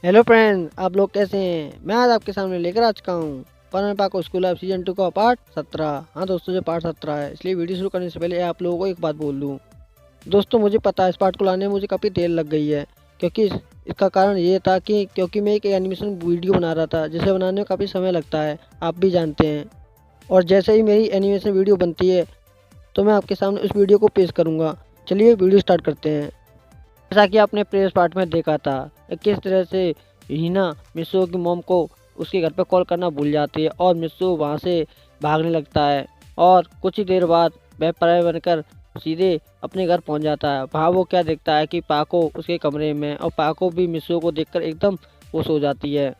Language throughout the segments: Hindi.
हेलो फ्रेंड, आप लोग कैसे हैं। मैं आज आपके सामने लेकर आ चुका हूँ परम पाको स्कूल ऑफ सीजन 2 का पार्ट 17। हाँ दोस्तों, जो पार्ट 17 है, इसलिए वीडियो शुरू करने से पहले आप लोगों को एक बात बोल दूँ। दोस्तों, मुझे पता है इस पार्ट को लाने में मुझे काफ़ी देर लग गई है, क्योंकि इसका कारण ये था कि क्योंकि मैं एक एनिमेशन वीडियो बना रहा था, जिसे बनाने में काफ़ी समय लगता है, आप भी जानते हैं। और जैसे ही मेरी एनिमेशन वीडियो बनती है तो मैं आपके सामने उस वीडियो को पेश करूँगा। चलिए वीडियो स्टार्ट करते हैं। जैसा कि आपने प्रीवियस पार्ट में देखा था किस तरह से हीना मिस्सू की मॉम को उसके घर पर कॉल करना भूल जाती है और मिस्सू वहां से भागने लगता है। और कुछ ही देर बाद वह पराये बनकर सीधे अपने घर पहुंच जाता है। वहाँ वो क्या देखता है कि पाको उसके कमरे में, और पाको भी मिस्सू को देखकर एकदम खुश हो जाती है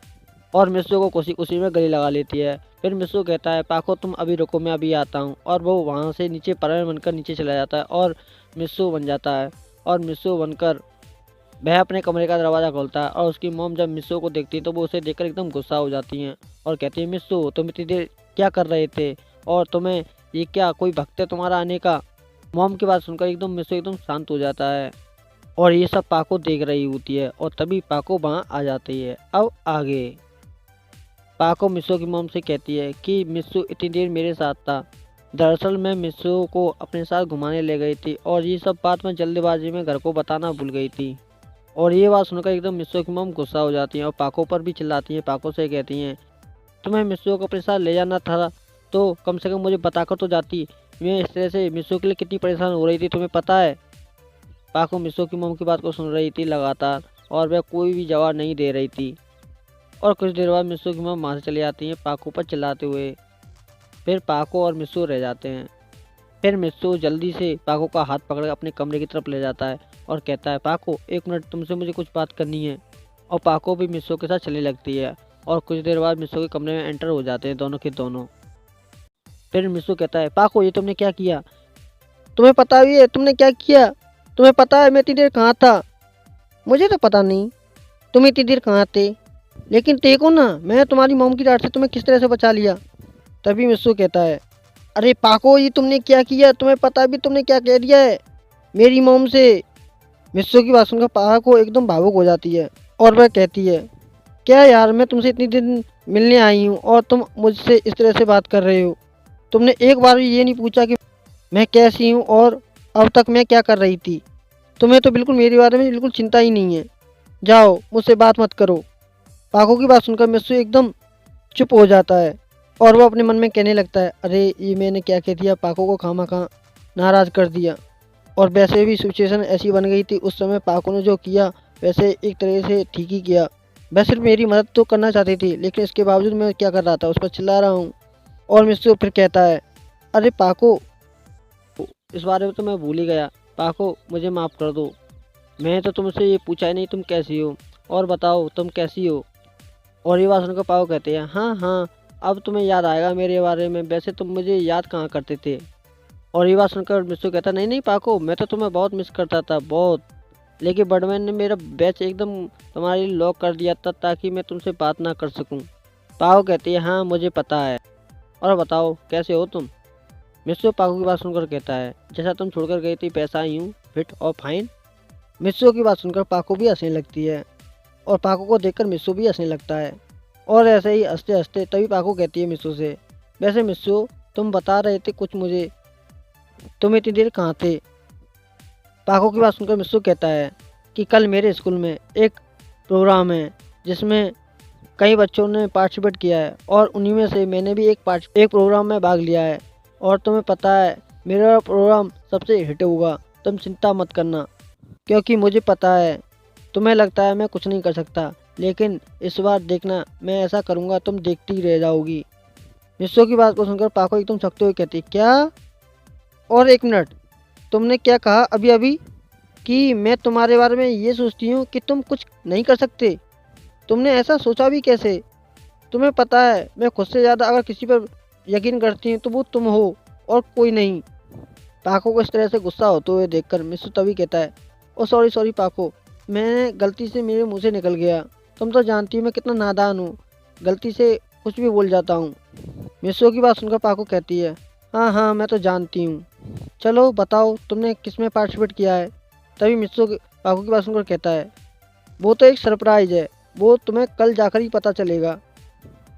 और मिस्सू को खुशी खुशी में गले लगा लेती है। फिर मिस्सू कहता है, पाको तुम अभी रुको, मैं अभी आता हूँ। और वो वहाँ से नीचे पराये बनकर नीचे चला जाता है और मिस्सू बन जाता है। और मिस्सू बनकर वह अपने कमरे का दरवाज़ा खोलता है और उसकी मॉम जब मिस्सू को देखती है तो वो उसे देखकर एकदम गुस्सा हो जाती हैं और कहती है, मिस्सू तुम इतनी देर क्या कर रहे थे, और तुम्हें ये क्या कोई भक्त है तुम्हारा आने का। मॉम की बात सुनकर एकदम मिस्सू एकदम शांत हो जाता है और ये सब पाको देख रही होती है और तभी पाको वहाँ आ जाती है। अब आगे पाको मिस्सू की मॉम से कहती है कि मिस्सू इतनी देर मेरे साथ था। दरअसल मैं मिस्सू को अपने साथ घुमाने ले गई थी और ये सब बात मैं जल्दबाजी में घर को बताना भूल गई थी। और ये बात सुनकर एकदम मिस्सू की मॉम गुस्सा हो जाती हैं और पाको पर भी चिल्लाती हैं। पाको से कहती हैं, तुम्हें मिस्सू को अपने साथ ले जाना था तो कम से कम मुझे बताकर तो जाती। मैं इस तरह से मिस्सू के लिए कितनी परेशान हो रही थी तुम्हें पता है। पाको मिस्सू की मॉम की बात को सुन रही थी लगातार और वह कोई भी जवाब नहीं दे रही थी। और कुछ देर बाद मिस्सू की मॉम वहाँ से चली जाती हैं पाको पर चिल्लाते हुए। फिर पाको और मिस्सू रह जाते हैं। फिर मिस्सू जल्दी से पाको का हाथ पकड़ अपने कमरे की तरफ ले जाता है और कहता है, पाको एक मिनट, तुमसे मुझे कुछ बात करनी है। और पाको भी मिस्सू के साथ चलने लगती है और कुछ देर बाद मिस्सू के कमरे में एंटर हो जाते हैं दोनों के दोनों। फिर मिस्सू कहता है, पाको ये तुमने क्या किया, तुम्हें पता भी है तुमने क्या किया, तुम्हें पता है मैं इतनी देर कहाँ था। मुझे तो पता नहीं तुम इतनी देर कहाँ थे, लेकिन देखो ना मैं तुम्हारी मॉम की डांट से तुम्हें किस तरह से बचा लिया। तभी मिस्सू कहता है, अरे पाको ये तुमने क्या किया, तुम्हें पता भी तुमने क्या कह दिया है मेरी मॉम से। मिस्सू की बात सुनकर पाको एकदम भावुक हो जाती है और वह कहती है, क्या यार, मैं तुमसे इतनी दिन मिलने आई हूँ और तुम मुझसे इस तरह से बात कर रहे हो। तुमने एक बार भी ये नहीं पूछा कि मैं कैसी हूँ और अब तक मैं क्या कर रही थी। तुम्हें तो बिल्कुल मेरे बारे में बिल्कुल चिंता ही नहीं है। जाओ मुझसे बात मत करो। पाको की बात सुनकर मिस्सू एकदम चुप हो जाता है और वो अपने मन में कहने लगता है, अरे ये मैंने क्या कह दिया, पाको को खामा नाराज़ कर दिया। और वैसे भी सिचुएशन ऐसी बन गई थी उस समय, पाको ने जो किया वैसे एक तरह से ठीक ही किया। वह सिर्फ मेरी मदद तो करना चाहती थी, लेकिन इसके बावजूद मैं क्या कर रहा था, उस पर चिल्ला रहा हूँ। और मुझसे फिर कहता है, अरे पाको, इस बारे में तो मैं भूल ही गया। पाको मुझे माफ़ कर दो, मैंने तो तुमसे ये पूछा ही नहीं तुम कैसी हो, और बताओ तुम कैसी हो। और ये बात सुनकर पाको कहते हैं, हाँ हाँ, अब तुम्हें याद आएगा मेरे बारे में, वैसे तुम मुझे याद कहाँ करते थे। और ये बात सुनकर मिस्सू कहता, नहीं नहीं पाको, मैं तो तुम्हें बहुत मिस करता था, बहुत। लेकिन बर्डमैन ने मेरा बैच एकदम तुम्हारे लिए लॉक कर दिया था ताकि मैं तुमसे बात ना कर सकूं। पाको कहती है, हाँ मुझे पता है, और बताओ कैसे हो तुम। मिस्सू पाको की बात सुनकर कहता है, जैसा तुम छोड़कर गई थी वैसा ही हूँ, फिट और फाइन। मिस्सू की बात सुनकर पाको भी हंसने लगती है और पाको को देखकर मिस्सू भी हंसने लगता है। और ऐसे ही हंसते हंसते तभी पाको कहती है मिस्सू से, वैसे मिस्सू तुम बता रहे थे कुछ मुझे, तुम इतनी देर कहाँ थे। पाको की बात सुनकर मिस्सू कहता है कि कल मेरे स्कूल में एक प्रोग्राम है जिसमें कई बच्चों ने पार्टिसिपेट किया है और उन्हीं में से मैंने भी एक प्रोग्राम में भाग लिया है। और तुम्हें पता है मेरा प्रोग्राम सबसे हिट होगा, तुम चिंता मत करना, क्योंकि मुझे पता है तुम्हें लगता है मैं कुछ नहीं कर सकता, लेकिन इस बार देखना मैं ऐसा करूँगा तुम देखती रह जाओगी। मिस्सू की बात को सुनकर पाको एकदम सख्ते हुए कहती, क्या, और एक मिनट, तुमने क्या कहा अभी अभी कि मैं तुम्हारे बारे में ये सोचती हूँ कि तुम कुछ नहीं कर सकते। तुमने ऐसा सोचा भी कैसे। तुम्हें पता है मैं खुद से ज़्यादा अगर किसी पर यकीन करती हूँ तो वो तुम हो और कोई नहीं। पाको को इस तरह से गुस्सा होते हुए देखकर मिस्सू तभी कहता है, ओ सॉरी सॉरी पाको, मैंने गलती से मेरे मुंह से निकल गया, तुम तो जानती हो मैं कितना नादान हूँ, गलती से कुछ भी बोल जाता हूँ। मिस्सू की बात सुनकर पाको कहती है, हाँ हाँ मैं तो जानती हूँ, चलो बताओ तुमने किस में पार्टिसिपेट किया है। तभी पाको की बात सुनकर कहता है, वो तो एक सरप्राइज़ है, वो तुम्हें कल जाकर ही पता चलेगा।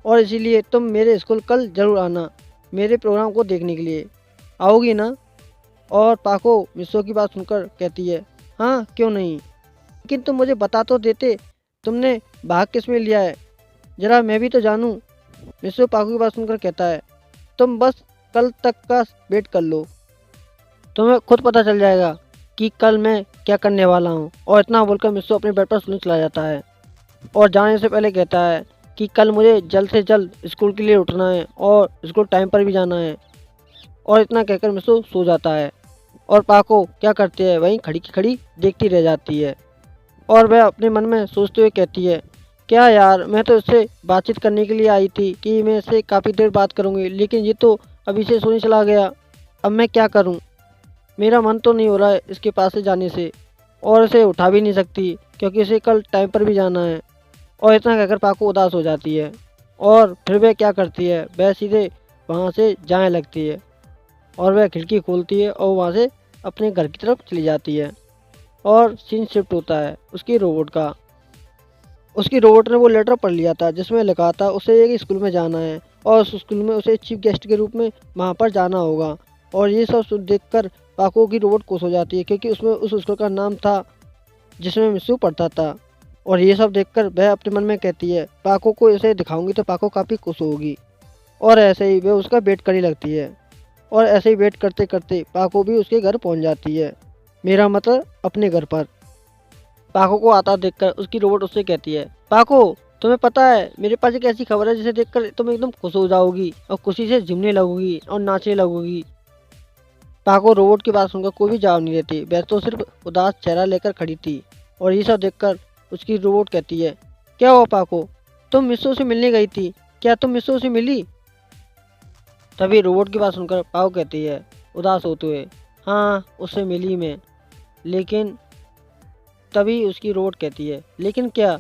और इसीलिए तुम मेरे स्कूल कल ज़रूर आना मेरे प्रोग्राम को देखने के लिए। आओगी ना? और पाको मिस्सो की बात सुनकर कहती है, हाँ क्यों नहीं, लेकिन तुम मुझे बता तो देते तुमने भाग किस में लिया है, ज़रा मैं भी तो जानूँ। मिस्सो पाको की बात सुनकर कहता है, तुम बस कल तक का वेट कर लो, तुम्हें खुद पता चल जाएगा कि कल मैं क्या करने वाला हूँ। और इतना बोलकर मिस्सो अपने बेड पर सोने चला जाता है और जाने से पहले कहता है कि कल मुझे जल्द से जल्द स्कूल के लिए उठना है और स्कूल टाइम पर भी जाना है। और इतना कहकर मिस्सो सो जाता है और पाको क्या करती है, वहीं खड़ी की खड़ी देखती रह जाती है। और वह अपने मन में सोचते हुए कहती है, क्या यार, मैं तो इससे बातचीत करने के लिए आई थी कि मैं इससे काफ़ी देर बात करूँगी, लेकिन ये तो अभी से सोने चला गया। अब मैं क्या करूँ? मेरा मन तो नहीं हो रहा है इसके पास से जाने से, और इसे उठा भी नहीं सकती क्योंकि इसे कल टाइम पर भी जाना है। और इतना कहकर पाको उदास हो जाती है और फिर वह क्या करती है, वह सीधे वहाँ से जाने लगती है और वह खिड़की खोलती है और वहाँ से अपने घर की तरफ चली जाती है। और सीन शिफ्ट होता है उसकी रोबोट का। उसकी रोबोट ने वो लेटर पढ़ लिया था जिसमें लिखा था उसे एक स्कूल में जाना है और उस स्कूल में उसे चीफ गेस्ट के रूप में वहाँ पर जाना होगा। और ये सब सुन देखकर पाको की रोबोट खुश हो जाती है क्योंकि उसमें उस स्कूल का नाम था जिसमें मिस्सू पढ़ता था। और ये सब देखकर वह अपने मन में कहती है, पाको को इसे दिखाऊंगी तो पाको काफ़ी खुश होगी। और ऐसे ही वह उसका वेट करने लगती है और ऐसे ही वेट करते करते पाको भी उसके घर पहुंच जाती है, मेरा मतलब अपने घर पर। पाको को आता देखकर उसकी रोबोट उससे कहती है, पाको तुम्हें पता है मेरे पास एक ऐसी खबर है जिसे देखकर तुम एकदम खुश हो जाओगी और खुशी से झूमने लगोगी और नाचने लगोगी। पाको रोबोट की बात सुनकर कोई भी जवाब नहीं देती, वह तो सिर्फ उदास चेहरा लेकर खड़ी थी। और ये सब देखकर उसकी रोबोट कहती है, क्या हुआ पाको, तुम मिस्सो से मिलने गई थी, क्या तुम मिस्सो से मिली? तभी रोबोट की बात सुनकर पाको कहती है उदास होते हुए, हाँ उससे मिली मैं, लेकिन तभी उसकी रोबोट कहती है, लेकिन क्या?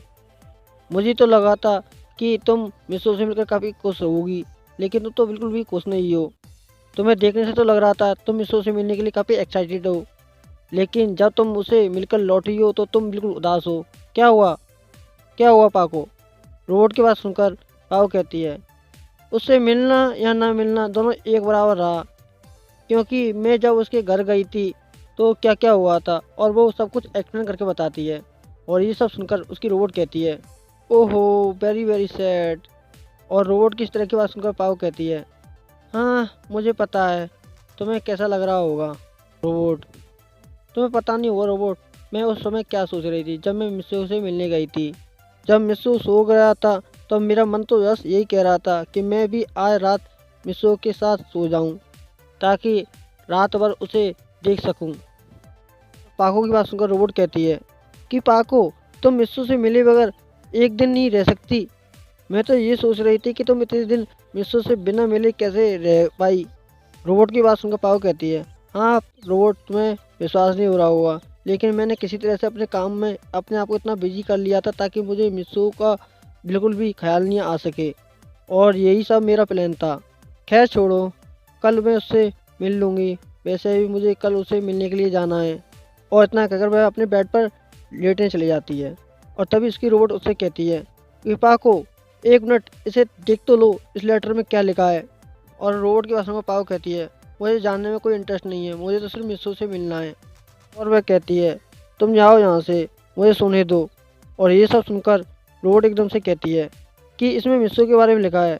मुझे तो लगा था कि तुम मिस्सो से मिलकर काफ़ी खुश होगी, लेकिन तुम तो बिल्कुल भी खुश नहीं हो। तुम्हें देखने से तो लग रहा था तुम मिस्सो से मिलने के लिए काफ़ी एक्साइटेड हो, लेकिन जब तुम उसे मिलकर लौटी हो तो तुम बिल्कुल उदास हो। क्या हुआ? क्या हुआ पाको? रोबोट की बात सुनकर पाको कहती है, उससे मिलना या ना मिलना दोनों एक बराबर रहा, क्योंकि मैं जब उसके घर गई थी तो क्या क्या हुआ था और वो सब कुछ एक्सप्लेन करके बताती है। और ये सब सुनकर उसकी रोबोट कहती है, ओहो वेरी वेरी सैड। और रोबोट की इस तरह की बात सुनकर पाको कहती है, हाँ मुझे पता है तुम्हें कैसा लग रहा होगा रोबोट, तुम्हें पता नहीं होगा रोबोट, मैं उस समय क्या सोच रही थी जब मैं मिस्सू से मिलने गई थी। जब मिस्सू सो गया था तो मेरा मन तो बस यही कह रहा था कि मैं भी आज रात मिस्सू के साथ सो जाऊं ताकि रात भर उसे देख सकूं। पाको की बात सुनकर रोबोट कहती है कि पाको तुम मिस्सू से मिले बगैर एक दिन नहीं रह सकती। मैं तो ये सोच रही थी कि तुम इतने दिन मिस्सू से बिना मिले कैसे रह पाई। रोबोट की बात सुनकर पाको कहती है, हाँ रोबोट तुम्हें विश्वास नहीं हो रहा होगा, लेकिन मैंने किसी तरह से अपने काम में अपने आप को इतना बिजी कर लिया था ताकि मुझे मिस्सू का बिल्कुल भी ख्याल नहीं आ सके, और यही सब मेरा प्लान था। खैर छोड़ो, कल मैं उससे मिल लूँगी, वैसे भी मुझे कल उसे मिलने के लिए जाना है। और इतना कहकर वह अपने बेड पर लेटने चली जाती है। और तभी उसकी रोबोट उससे कहती है कि पाको एक मिनट इसे देख तो लो, इस लेटर में क्या लिखा है। और रोबोट की भाषा में पाको कहती है, मुझे जानने में कोई इंटरेस्ट नहीं है, मुझे तो सिर्फ मिस्सू से मिलना है। और वह कहती है, तुम जाओ यहाँ से, मुझे सोने दो। और ये सब सुनकर रोबोट एकदम से कहती है कि इसमें मिस्सू के बारे में लिखा है।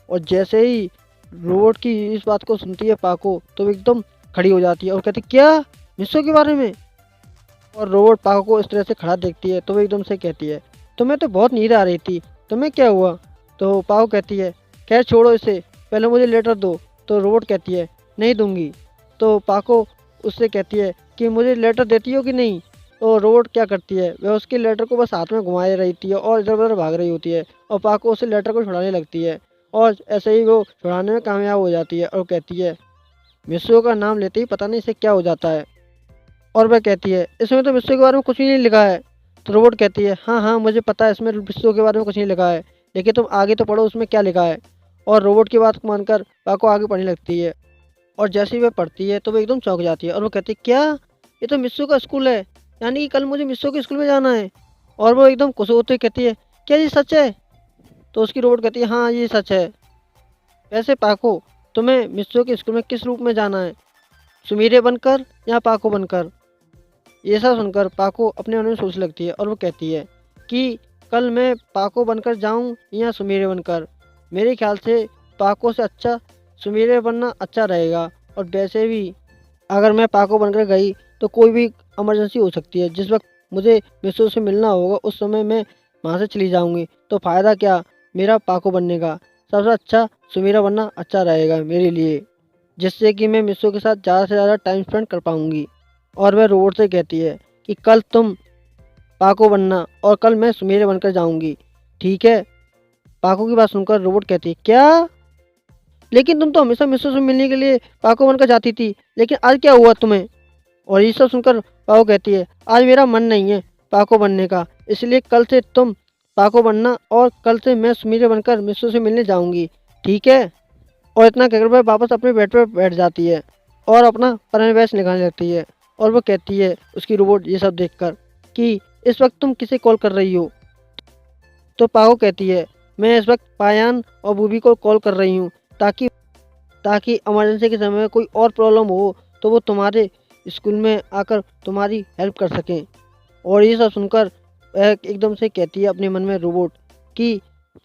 और जैसे ही रोबोट की इस बात को सुनती है पाको तो वो एकदम खड़ी हो जाती है और कहती, क्या मिस्सू के बारे में? और रोबोट पाको को इस तरह से खड़ा देखती है तो वो एकदम से कहती है, तुम्हें तो बहुत नींद आ रही थी, तुम्हें क्या हुआ? तो पाको कहती है, खैर छोड़ो इसे, पहले मुझे लेटर दो। तो रोबोट कहती है, नहीं दूंगी। तो पाको उससे कहती है कि मुझे लेटर देती हो कि नहीं। तो रोबोट क्या करती है, वह उसके लेटर को बस हाथ में घुमाए रहती है और इधर उधर भाग रही होती है और पाको उसे लेटर को छुड़ाने लगती है। और ऐसे ही वो छुड़ाने में कामयाब हो जाती है और कहती है, मिस्सू का नाम लेते ही पता नहीं इसे क्या हो जाता है। और वह कहती है, इसमें तो मिस्सू के बारे में कुछ भी नहीं लिखा है। तो रोबोट कहती है, हाँ हाँ मुझे पता है इसमें मिस्सू के बारे में कुछ नहीं लिखा है, लेकिन तुम आगे तो पढ़ो उसमें क्या लिखा है। और रोबोट की बात को मानकर पाको आगे पढ़ने लगती है। और जैसे ही वह पढ़ती है तो वो एकदम चौंक जाती है और वो कहती है, क्या, ये तो मिस्सू का स्कूल है, यानी कि कल मुझे मिस्सू के स्कूल में जाना है। और वो एकदम खुश होते हुए कहती है, क्या ये सच है? तो उसकी रोबोट कहती है हाँ ये सच है। वैसे पाको, तुम्हें मिस्सो के स्कूल में किस रूप में जाना है, सुमीरे बनकर या पाको बनकर? ये सब सुनकर पाको अपने मन में सोचने लगती है और वो कहती है कि कल मैं पाको बनकर जाऊं या सुमीरे बनकर। मेरे ख्याल से पाको से अच्छा सुमीरे बनना अच्छा रहेगा। और वैसे भी अगर मैं पाको बनकर गई तो कोई भी इमरजेंसी हो सकती है, जिस वक्त मुझे मिस्सो से मिलना होगा उस समय मैं वहाँ से चली जाऊंगी, तो फ़ायदा क्या मेरा पाको बनने का। सबसे अच्छा सुमीरा बनना अच्छा रहेगा मेरे लिए, जिससे कि मैं मिस्सो के साथ ज़्यादा से ज़्यादा टाइम स्पेंड कर पाऊंगी। और वह रोबोट से कहती है कि कल तुम पाको बनना और कल मैं सुमेरे बनकर जाऊंगी, ठीक है? पाको की बात सुनकर रोबोट कहती है क्या? लेकिन तुम तो हमेशा मिस्सो से मिलने के लिए पाको बनकर जाती थी, लेकिन आज क्या हुआ तुम्हें? और ये सब सुनकर पाको कहती है आज मेरा मन नहीं है पाको बनने का, इसलिए कल से तुम पाको बनना और कल से मैं सुमीरे बनकर मिस्सो से मिलने जाऊंगी, ठीक है? और इतना कहकर वह वापस अपने बेड पर बैठ जाती है और अपना परिवेश निकालने लगती है। और वो कहती है उसकी रोबोट ये सब देखकर कि इस वक्त तुम किसे कॉल कर रही हो? तो पाहो कहती है मैं इस वक्त पायान और बूबी को कॉल कर रही हूँ, ताकि ताकि इमरजेंसी के समय में कोई और प्रॉब्लम हो तो वो तुम्हारे स्कूल में आकर तुम्हारी हेल्प कर सकें। और ये सब सुनकर वह एकदम से कहती है अपने मन में रोबोट कि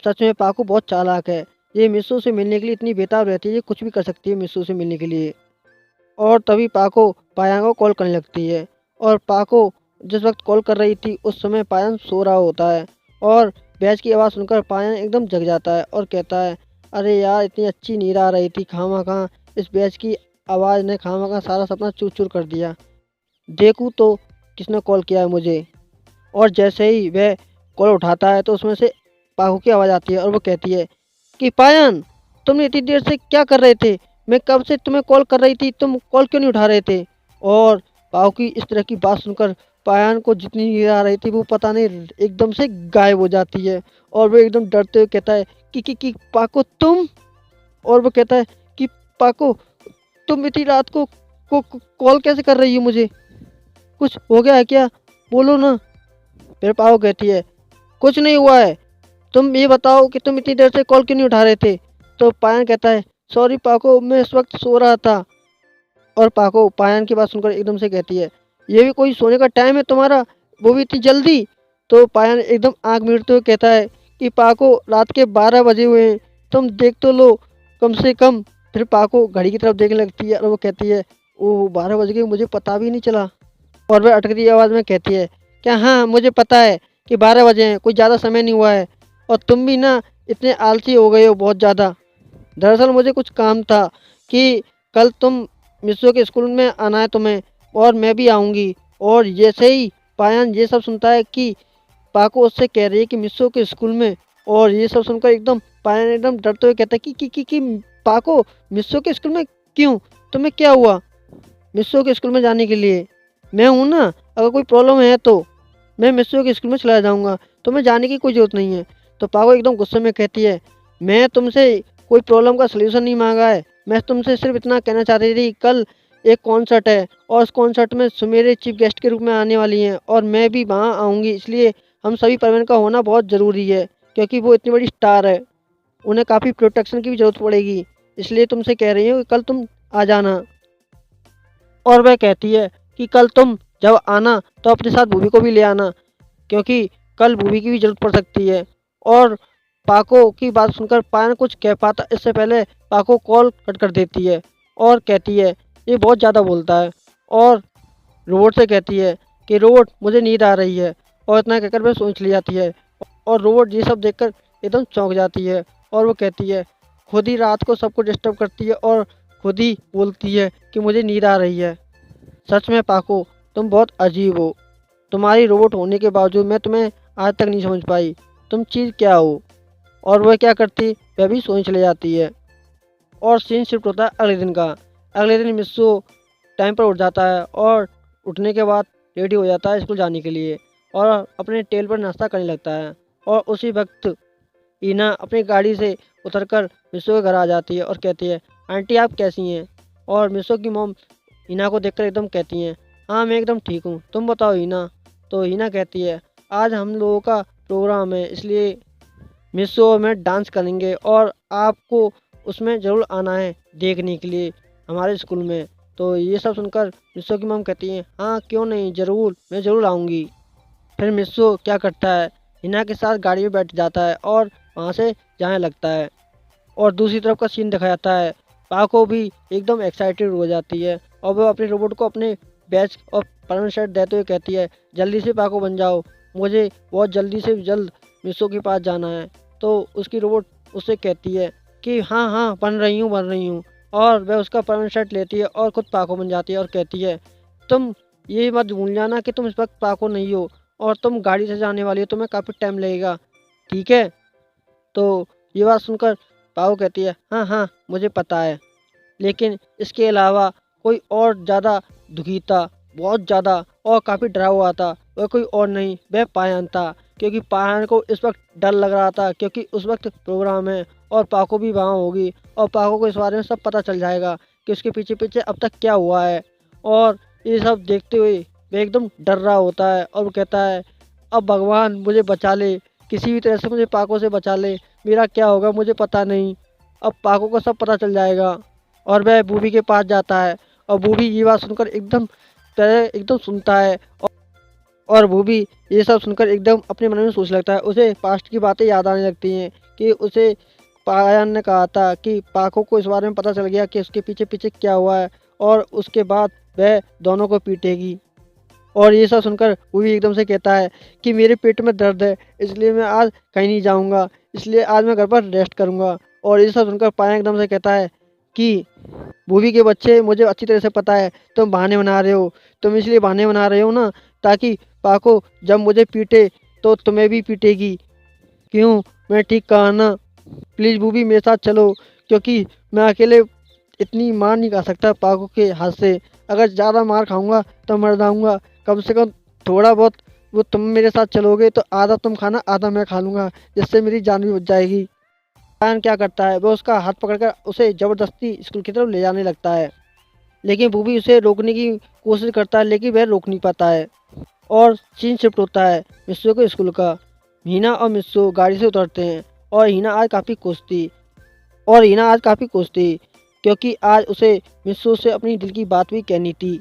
सच में पाको बहुत चालाक है। ये मिस्सू से मिलने के लिए इतनी बेताब रहती है, ये कुछ भी कर सकती है मिस्सू से मिलने के लिए। और तभी पाको पायांग को कॉल करने लगती है। और पाको जिस वक्त कॉल कर रही थी उस समय पायांग सो रहा होता है। और बैच की आवाज़ सुनकर पायांग एकदम जग जाता है और कहता है अरे यार इतनी अच्छी नींद आ रही थी, खामा इस बैच की आवाज़ ने खामा सारा सपना चूर चूर कर दिया। देखूँ तो किसने कॉल किया है मुझे। और जैसे ही वह कॉल उठाता है तो उसमें से पाको की आवाज़ आती है और वो कहती है कि पायन, तुमने इतनी देर से क्या कर रहे थे? मैं कब से तुम्हें कॉल कर रही थी, तुम कॉल क्यों नहीं उठा रहे थे? और पाको की इस तरह की बात सुनकर पायन को जितनी नींद आ रही थी वो पता नहीं एकदम से गायब हो जाती है। और वो एकदम डरते हुए कहता है कि पाको तुम? और वो कहता है कि पाको तुम इतनी रात को कॉल कैसे कर रही हो मुझे? कुछ हो गया है क्या? बोलो ना। फिर पाको कहती है कुछ नहीं हुआ है, तुम ये बताओ कि तुम इतनी देर से कॉल क्यों नहीं उठा रहे थे? तो पायन कहता है सॉरी पाको, मैं इस वक्त सो रहा था। और पाको पायन की बात सुनकर एकदम से कहती है ये भी कोई सोने का टाइम है तुम्हारा, वो भी इतनी जल्दी? तो पायन एकदम आँख मीटते हुए कहता है कि पाको रात के 12 बजे हुए हैं, तुम देख तो लो कम से कम। फिर पाको घड़ी की तरफ देखने लगती है और वो कहती है ओह 12 बज गए, मुझे पता भी नहीं चला। और वह अटकती आवाज़ में कहती है क्या हाँ मुझे पता है कि 12 बजे हैं, कोई ज़्यादा समय नहीं हुआ है। और तुम भी ना इतने आलसी हो गए हो बहुत ज़्यादा। दरअसल मुझे कुछ काम था कि कल तुम मिस्सो के स्कूल में आना है तुम्हें, और मैं भी आऊँगी। और जैसे ही पायन ये सब सुनता है कि पाको उससे कह रही है कि मिस्सो के स्कूल में, और ये सब सुनकर एकदम पायन एकदम डरते हुए कहता है कि पाको मिस्सो के स्कूल में क्यों? तुम्हें क्या हुआ मिस्सो के स्कूल में जाने के लिए? मैं हूँ ना, अगर कोई प्रॉब्लम है तो मैं मिस्सो के स्कूल में चला जाऊँगा, तुम्हें जाने की कोई ज़रूरत नहीं है। तो पाको एकदम गुस्से में कहती है मैं तुमसे कोई प्रॉब्लम का सलूशन नहीं मांगा है, मैं तुमसे सिर्फ इतना कहना चाह रही थी कल एक कॉन्सर्ट है और उस कॉन्सर्ट में सुमेरे चीफ गेस्ट के रूप में आने वाली हैं और मैं भी वहाँ आऊँगी, इसलिए हम सभी परवीन का होना बहुत ज़रूरी है, क्योंकि वो इतनी बड़ी स्टार है, उन्हें काफ़ी प्रोटेक्शन की भी ज़रूरत पड़ेगी, इसलिए तुमसे कह रही हूँ कि कल तुम आ जाना। और वह कहती है कि कल तुम जब आना तो अपने साथ भूमि को भी ले आना, क्योंकि कल भूमि की भी ज़रूरत पड़ सकती है। और पाको की बात सुनकर पायन कुछ कह पाता इससे पहले पाको कॉल कट कर देती है और कहती है ये बहुत ज़्यादा बोलता है। और रोबोट से कहती है कि रोबोट मुझे नींद आ रही है, और इतना कहकर वह सोच ली जाती है। और रोबोट ये सब देखकर एकदम चौंक जाती है और वो कहती है खुद ही रात को सबको डिस्टर्ब करती है और खुद ही बोलती है कि मुझे नींद आ रही है। सच में पाको तुम बहुत अजीब हो, तुम्हारी रोबोट होने के बावजूद मैं तुम्हें आज तक नहीं समझ पाई तुम चीज़ क्या हो। और वह क्या करती, वह भी सोने चले जाती है। और सीन शिफ्ट होता है अगले दिन का। अगले दिन मिस्सू टाइम पर उठ जाता है और उठने के बाद रेडी हो जाता है स्कूल जाने के लिए और अपने टेल पर नाश्ता करने लगता है। और उसी वक्त ईना अपनी गाड़ी से उतरकर मिस्सू के घर आ जाती है और कहती है आंटी आप कैसी हैं? और मिस्सू की मॉम हीना को देखकर एकदम कहती हैं हाँ मैं एकदम ठीक हूँ, तुम बताओ हीना। तो हीना कहती है आज हम लोगों का प्रोग्राम है, इसलिए मिसो और मैं डांस करेंगे और आपको उसमें ज़रूर आना है देखने के लिए हमारे स्कूल में। तो ये सब सुनकर मिसो की मॉम कहती हैं, हाँ क्यों नहीं, ज़रूर मैं ज़रूर आऊँगी। फिर मिसो क्या करता है, हिना के साथ गाड़ी में बैठ जाता है और वहाँ से जाने लगता है। और दूसरी तरफ का सीन दिखाया जाता है, पाको भी एकदम एक्साइटेड हो जाती है और वो अपने रोबोट को अपने बैच और परमानेंट सेट देते हुए कहती है, जल्दी से पाको बन जाओ, मुझे बहुत जल्दी से जल्द मिसो के पास जाना है। तो उसकी रोबोट उससे कहती है कि हाँ हाँ बन रही हूँ। और वह उसका परमानेंट सेट लेती है और खुद पाको बन जाती है और कहती है, तुम ये मत भूल जाना कि तुम इस वक्त पाको नहीं हो और तुम गाड़ी से जाने वाली हो, तुम्हें काफ़ी टाइम लगेगा, ठीक है। तो ये बात सुनकर पाको कहती है, हाँ हाँ मुझे पता है, लेकिन इसके अलावा कोई और ज़्यादा दुखी था, बहुत ज़्यादा, और काफ़ी डरा हुआ था। वह कोई और नहीं, वह पायन था, क्योंकि पायन को इस वक्त डर लग रहा था क्योंकि उस वक्त प्रोग्राम है और पाको भी वहाँ होगी और पाको को इस बारे में सब पता चल जाएगा कि उसके पीछे पीछे अब तक क्या हुआ है। और ये सब देखते हुए वह एकदम डर रहा होता है और वो कहता है, अब भगवान मुझे बचा ले, किसी भी तरह से मुझे पाको से बचा ले, मेरा क्या होगा मुझे पता नहीं, अब पाको को सब पता चल जाएगा। और वह बूबी के पास जाता है और बूबी ये बात सुनकर एकदम सुनता है और बूबी ये सब सुनकर एकदम अपने मन में सोच लगता है। उसे पास्ट की बातें याद आने लगती हैं कि उसे पायन ने कहा था कि पाको को इस बारे में पता चल गया कि उसके पीछे पीछे क्या हुआ है और उसके बाद वह दोनों को पीटेगी। और ये सब सुनकर वो भी एकदम से कहता है कि मेरे पेट में दर्द है, इसलिए मैं आज कहीं नहीं जाऊंगा, इसलिए आज मैं घर पर रेस्ट करूंगा। और ये सब सुनकर पाया एकदम से कहता है कि बूबी के बच्चे, मुझे अच्छी तरह से पता है तुम बहाने बना रहे हो, तुम इसलिए बहाने बना रहे हो ना, ताकि पाको जब मुझे पीटे तो तुम्हें भी पीटेगी। क्यों, मैं ठीक कहा ना? प्लीज़ बूबी मेरे साथ चलो, क्योंकि मैं अकेले इतनी मार नहीं खा सकता पाको के हाथ से। अगर ज़्यादा मार खाऊंगा तो मर जाऊंगा, कम से कम थोड़ा बहुत वो तुम मेरे साथ चलोगे तो आधा तुम खाना आधा मैं खा लूँगा, जिससे मेरी जान भी बच जाएगी। पायन क्या करता है, वो उसका हाथ पकड़कर उसे ज़बरदस्ती स्कूल की तरफ ले जाने लगता है, लेकिन बूबी उसे रोकने की कोशिश करता है लेकिन वह रोक नहीं पाता है। और सीन शिफ्ट होता है मिस्सू के स्कूल का। हीना और मिस्सू गाड़ी से उतरते हैं और हीना आज काफ़ी खुश थी क्योंकि आज उसे मिस्सू से अपनी दिल की बात भी कहनी थी।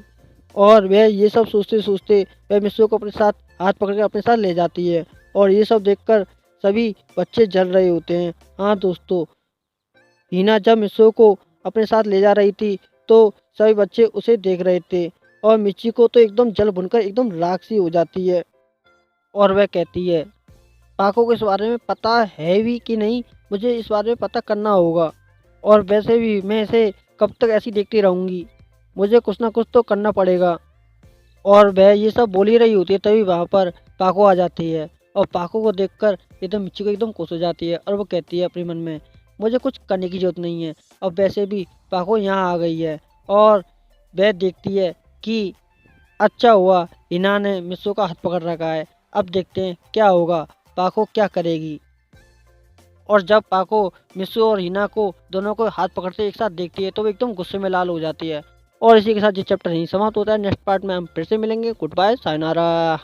और वह ये सब सोचते सोचते वह मिस्सू को अपने साथ हाथ पकड़कर अपने साथ ले जाती है और ये सब देखकर सभी बच्चे जल रहे होते हैं। हाँ दोस्तों, हीना जब मिस्सू को अपने साथ ले जा रही थी तो सभी बच्चे उसे देख रहे थे और मिच्ची को तो एकदम जल भुनकर एकदम राख सी हो जाती है। और वह कहती है, पाको को इस बारे में पता है भी कि नहीं, मुझे इस बारे में पता करना होगा, और वैसे भी मैं इसे कब तक ऐसी देखती रहूँगी, मुझे कुछ ना कुछ तो करना पड़ेगा। और वह ये सब बोल ही रही होती है तभी वहाँ पर पाको आ जाती है और पाको को देखकर एकदम मिच्ची को एकदम खुश हो जाती है और वो कहती है अपने मन में, मुझे कुछ करने की ज़रूरत नहीं है, अब वैसे भी पाको यहाँ आ गई है। और वह देखती है कि अच्छा हुआ हिना ने मिस्सू का हाथ पकड़ रखा है, अब देखते हैं क्या होगा, पाको क्या करेगी। और जब पाको मिस्सू और हिना को दोनों को हाथ पकड़ते एक साथ देखती है तो वो एकदम गुस्से में लाल हो जाती है। और इसी के साथ ये चैप्टर यहीं समाप्त होता है। नेक्स्ट पार्ट में हम फिर से मिलेंगे। Good bye, sayonara.